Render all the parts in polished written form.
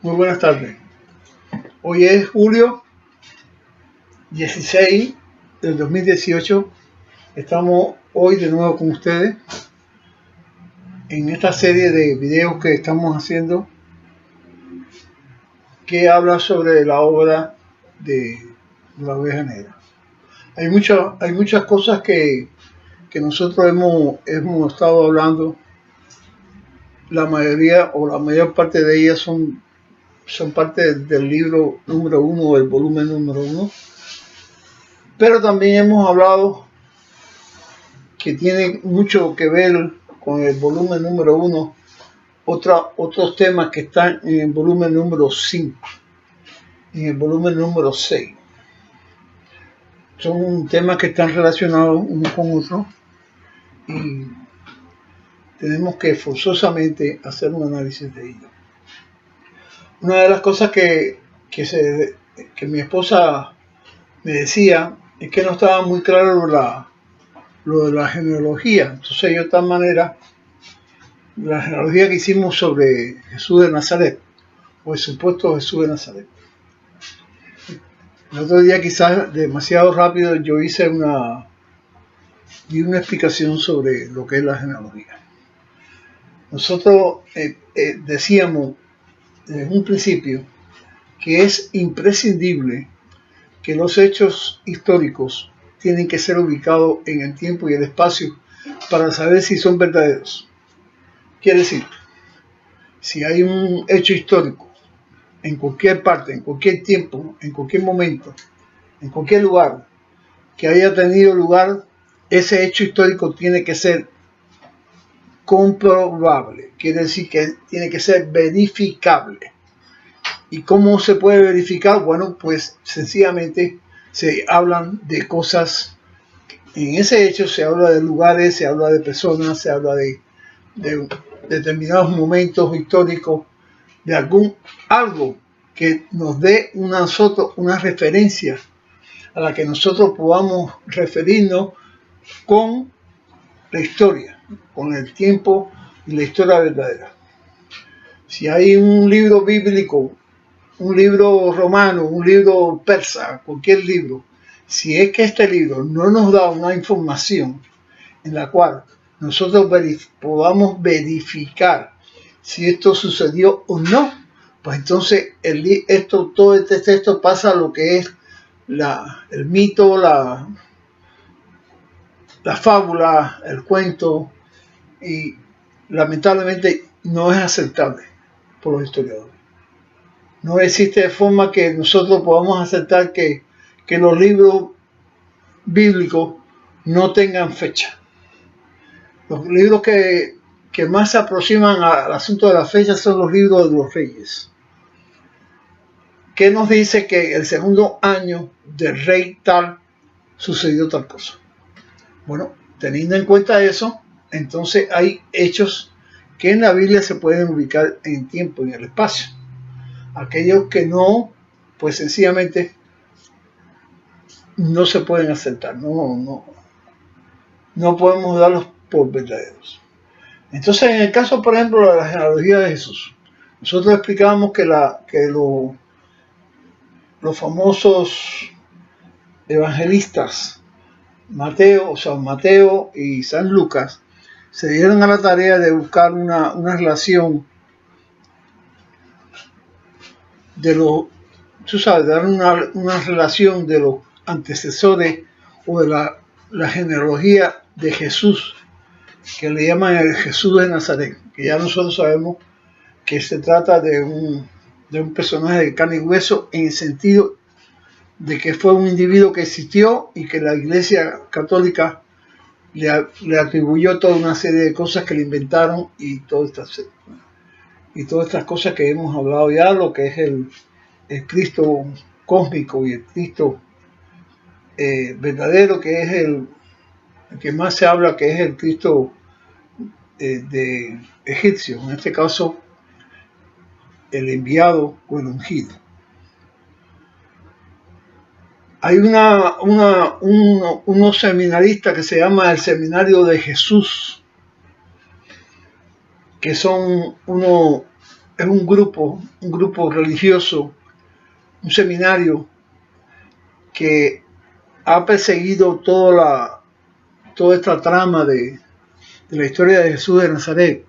Muy buenas tardes. Hoy es julio 16 del 2018. Estamos hoy de nuevo con ustedes en esta serie de videos que estamos haciendo que habla sobre la obra de la oveja negra. Hay muchas cosas que nosotros hemos estado hablando. La mayoría o la mayor parte de ellas son parte del libro número 1 o el volumen número 1, pero también hemos hablado que tiene mucho que ver con el volumen número 1 otros temas que están en el volumen número 5, en el volumen número 6. Son temas que están relacionados uno con otro y tenemos que forzosamente hacer un análisis de ello. Una de las cosas que mi esposa me decía es que no estaba muy claro lo de la genealogía. Entonces yo de tal manera, la genealogía que hicimos sobre Jesús de Nazaret, o el supuesto Jesús de Nazaret. El otro día, quizás demasiado rápido, yo di una explicación sobre lo que es la genealogía. Nosotros decíamos desde un principio que es imprescindible que los hechos históricos tienen que ser ubicados en el tiempo y el espacio para saber si son verdaderos. Quiere decir, si hay un hecho histórico en cualquier parte, en cualquier tiempo, en cualquier momento, en cualquier lugar que haya tenido lugar, ese hecho histórico tiene que ser comprobable. Quiere decir que tiene que ser verificable. ¿Y cómo se puede verificar? Bueno, pues sencillamente se hablan de cosas. En ese hecho se habla de lugares, se habla de personas, se habla de determinados momentos históricos, de algo que nos dé una referencia a la que nosotros podamos referirnos con la historia, con el tiempo y la historia verdadera. Si hay un libro bíblico, un libro romano, un libro persa, cualquier libro, si es que este libro no nos da una información en la cual nosotros podamos verificar si esto sucedió o no, pues entonces todo este texto pasa a lo que es el mito, la fábula, el cuento, y lamentablemente no es aceptable por los historiadores. No existe forma que nosotros podamos aceptar que los libros bíblicos no tengan fecha. Los libros que más se aproximan al asunto de la fecha son los libros de los reyes. ¿Qué nos dice que el segundo año del rey tal sucedió tal cosa? Bueno, teniendo en cuenta eso, entonces hay hechos que en la Biblia se pueden ubicar en tiempo y en el espacio. Aquellos que no, pues sencillamente no se pueden aceptar, no podemos darlos por verdaderos. Entonces, en el caso, por ejemplo, de la genealogía de Jesús, nosotros explicábamos que los famosos evangelistas San Mateo y San Lucas se dieron a la tarea de buscar una relación dar una relación de los antecesores o de la genealogía de Jesús, que le llaman el Jesús de Nazaret, que ya nosotros sabemos que se trata de un personaje de carne y hueso, en el sentido de que fue un individuo que existió y que la Iglesia Católica le atribuyó toda una serie de cosas que le inventaron y todas estas cosas que hemos hablado ya, lo que es el Cristo cósmico y el Cristo verdadero, que es el que más se habla, que es el Cristo de egipcio, en este caso el enviado o el ungido. Hay unos seminaristas que se llama el Seminario de Jesús, que son unos es un grupo religioso, un seminario que ha perseguido toda esta trama de la historia de Jesús de Nazaret,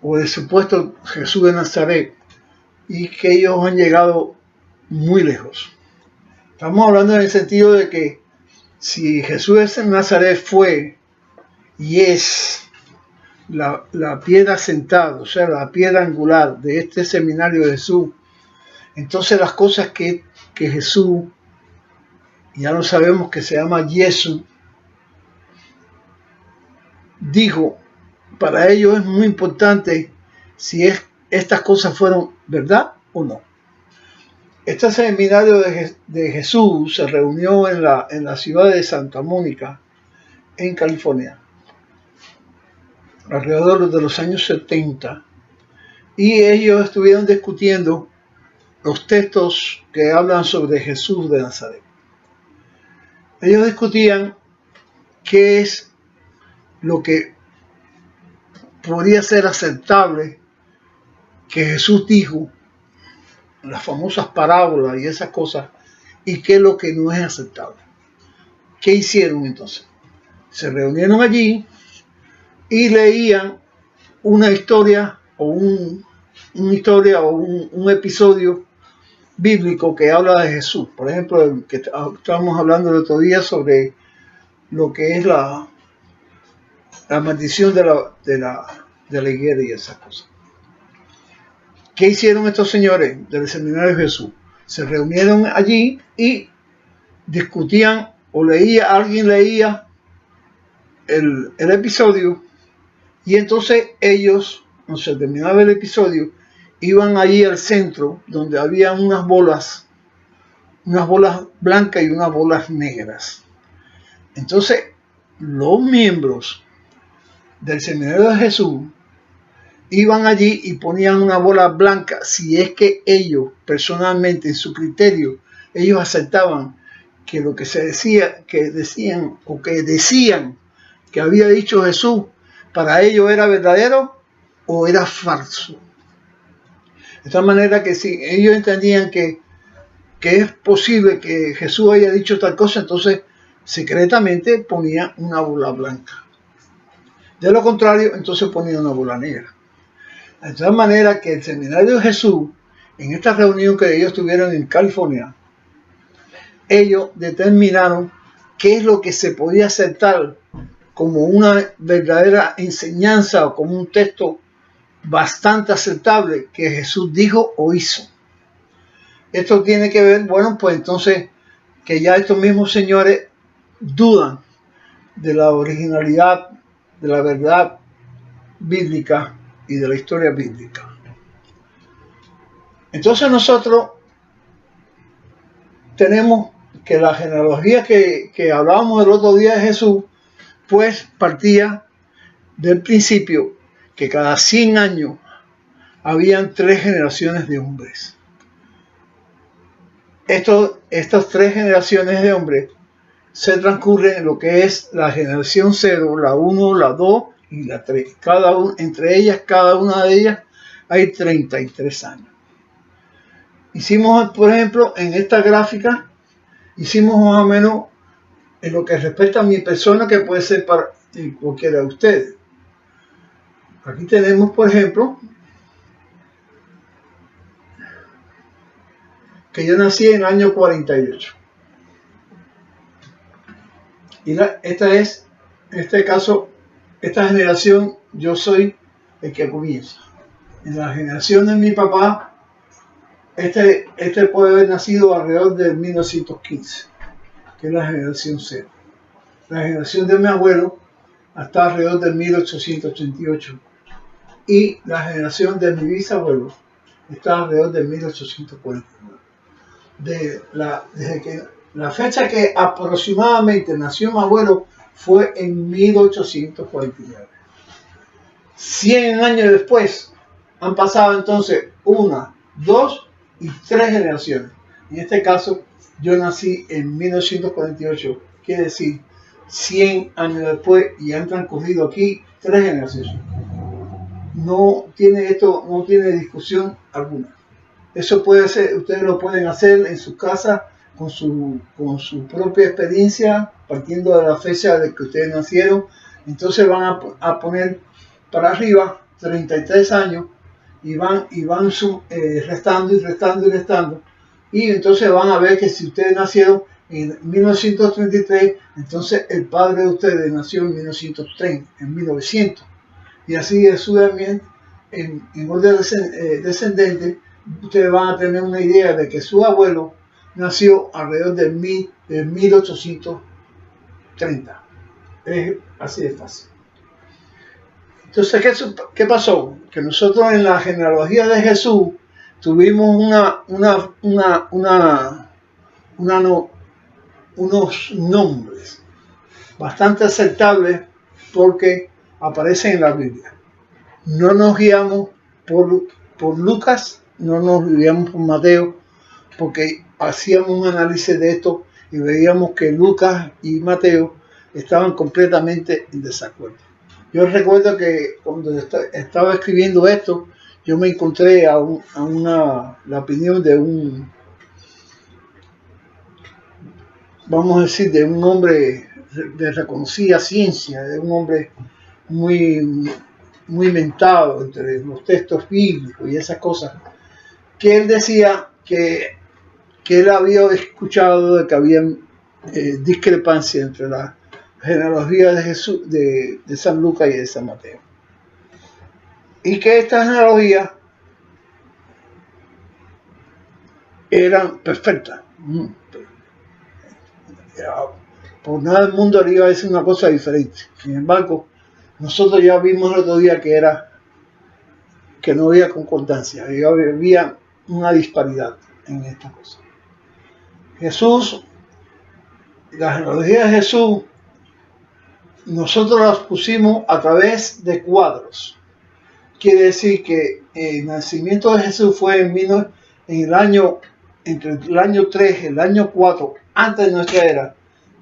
o del supuesto Jesús de Nazaret, y que ellos han llegado muy lejos. Estamos hablando en el sentido de que si Jesús de Nazaret fue y es la piedra sentada, o sea, la piedra angular de este seminario de Jesús, entonces las cosas que Jesús, ya lo sabemos que se llama Jesús, dijo, para ellos es muy importante si estas cosas fueron verdad o no. Este seminario de Jesús se reunió en la ciudad de Santa Mónica, en California, alrededor de los años 70, y ellos estuvieron discutiendo los textos que hablan sobre Jesús de Nazaret. Ellos discutían qué es lo que podría ser aceptable que Jesús dijo, las famosas parábolas y esas cosas, y qué es lo que no es aceptable. ¿Qué hicieron entonces? Se reunieron allí y leían una historia o un episodio bíblico que habla de Jesús. Por ejemplo, el que estábamos hablando el otro día sobre lo que es la maldición de la higuera y esas cosas. ¿Qué hicieron estos señores del seminario de Jesús? Se reunieron allí y discutían o alguien leía el episodio, y entonces ellos, cuando se terminaba el episodio, iban allí al centro donde había unas bolas blancas y unas bolas negras. Entonces los miembros del seminario de Jesús iban allí y ponían una bola blanca si es que ellos personalmente, en su criterio, ellos aceptaban que lo que se decía, que decían que había dicho Jesús, para ellos era verdadero o era falso. De tal manera que si ellos entendían que es posible que Jesús haya dicho tal cosa, entonces secretamente ponían una bola blanca. De lo contrario, entonces ponían una bola negra. De tal manera que el seminario de Jesús, en esta reunión que ellos tuvieron en California, ellos determinaron qué es lo que se podía aceptar como una verdadera enseñanza o como un texto bastante aceptable que Jesús dijo o hizo. Esto tiene que ver, bueno, pues entonces que ya estos mismos señores dudan de la originalidad, de la verdad bíblica y de la historia bíblica. Entonces nosotros tenemos que la genealogía que hablábamos el otro día de Jesús, pues partía del principio que cada 100 años habían 3 generaciones de hombres. Estas 3 generaciones de hombres se transcurren en lo que es la generación 0, la 1, la 2 y la 3. Cada una de ellas hay 33 años. Hicimos, por ejemplo, en esta gráfica, hicimos más o menos en lo que respecta a mi persona, que puede ser para cualquiera de ustedes. Aquí tenemos, por ejemplo, que yo nací en el año 48. Y esta es, en este caso, esta generación, yo soy el que comienza. En la generación de mi papá, este puede haber nacido alrededor de 1915, que es la generación 0. La generación de mi abuelo hasta alrededor de 1888. Y la generación de mi bisabuelo está alrededor de 1849. Desde que la fecha que aproximadamente nació mi abuelo fue en 1849. 100 años después han pasado entonces 1, 2 y 3 generaciones. En este caso yo nací en 1948, quiere decir 100 años después, y han transcurrido aquí 3 generaciones. no tiene discusión alguna. Eso puede ser, ustedes lo pueden hacer en su casa con su propia experiencia, partiendo de la fecha de que ustedes nacieron. Entonces van a poner para arriba 33 años y van restando y restando y restando. Y entonces van a ver que si ustedes nacieron en 1933, entonces el padre de ustedes nació en 1930, en 1900. Y así sucesivamente, en orden descendente, ustedes van a tener una idea de que su abuelo nació alrededor de 1830. Es así de fácil. Entonces, ¿qué pasó? Que nosotros en la genealogía de Jesús tuvimos unos nombres bastante aceptables porque aparecen en la Biblia. No nos guiamos por Lucas, no nos guiamos por Mateo, porque hacíamos un análisis de esto y veíamos que Lucas y Mateo estaban completamente en desacuerdo. Yo recuerdo que cuando estaba escribiendo esto, yo me encontré la opinión de vamos a decir, de un hombre de reconocida ciencia, de un hombre muy mentado entre los textos bíblicos y esas cosas, que él decía que él había escuchado de que había discrepancia entre la genealogía de Jesús, de San Lucas y de San Mateo, y que estas genealogías eran perfectas. Por nada del mundo le iba a decir una cosa diferente. Sin embargo, nosotros ya vimos el otro día que no había concordancia, había una disparidad en esta cosa. Jesús, la genealogía de Jesús, nosotros las pusimos a través de cuadros. Quiere decir que el nacimiento de Jesús fue entre el año 3 y el año 4 antes de nuestra era,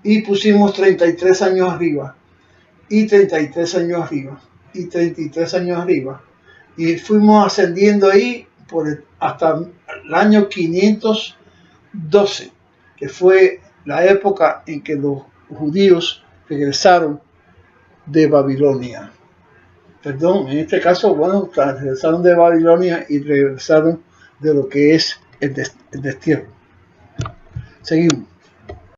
y pusimos 33 años arriba, y 33 años arriba, y 33 años arriba, y fuimos ascendiendo ahí hasta el año 512, que fue la época en que los judíos regresaron de Babilonia. Perdón, en este caso, bueno, regresaron de Babilonia y regresaron de lo que es el destierro. Seguimos.